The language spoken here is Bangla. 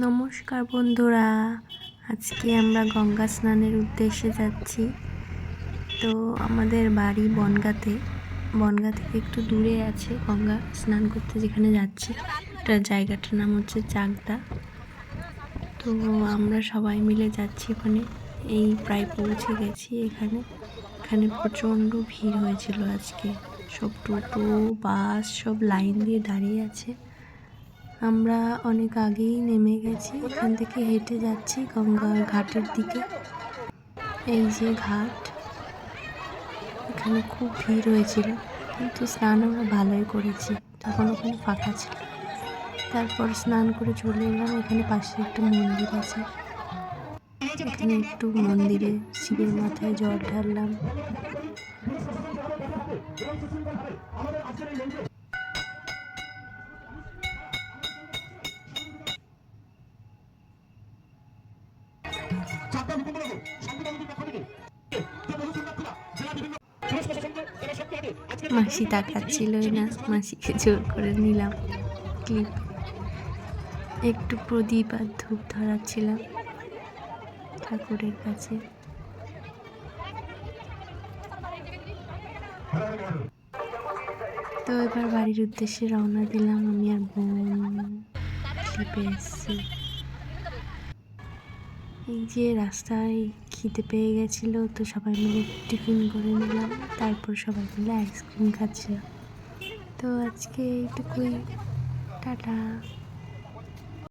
নমস্কার বন্ধুরা, আজকে আমরা গঙ্গা স্নানের উদ্দেশ্যে যাচ্ছি। তো আমাদের বাড়ি বনগা থেকে একটু দূরে আছে গঙ্গা স্নান করতে যেখানে যাচ্ছি। একটা জায়গাটার নাম হচ্ছে চাকদা। তো আমরা সবাই মিলে যাচ্ছি ওখানে। এই প্রায় পৌঁছে গেছি এখানে প্রচণ্ড ভিড় হয়েছিল আজকে। সব টোটো বাস সব লাইন দিয়ে দাঁড়িয়ে আছে। আমরা অনেক আগেই নেমে গেছি, এখান থেকে হেঁটে যাচ্ছি গঙ্গার ঘাটের দিকে। এই যে ঘাট, এখানে খুব ভিড় হয়েছিল, কিন্তু স্নান আমরা ভালোই করেছি, তখন ওখানে ফাঁকা ছিল। তারপর স্নান করে চলে এলাম। এখানে পাশে একটা মন্দির আছে, এখানে একটু মন্দিরে শিবের মাথায় জল ঢাললাম। মাসি তাকাচ্ছিলই না, মাসিকে জোর করে নিলাম ক্লিপ। একটু প্রদীপ আর ধূপ ধরাচ্ছিলাম ঠাকুরের কাছে। তো এবার বাড়ির উদ্দেশ্যে রওনা দিলাম। আমি আর বোন ক্লিপে এসেছি। এই যে রাস্তায় খিদে পেয়ে গেছিলো, তো সবাই মিলে টিফিন করে নিলাম। তারপর সবাই মিলে আইসক্রিম খাচ্ছিলাম। তো আজকে এইটুকুই, টাটা।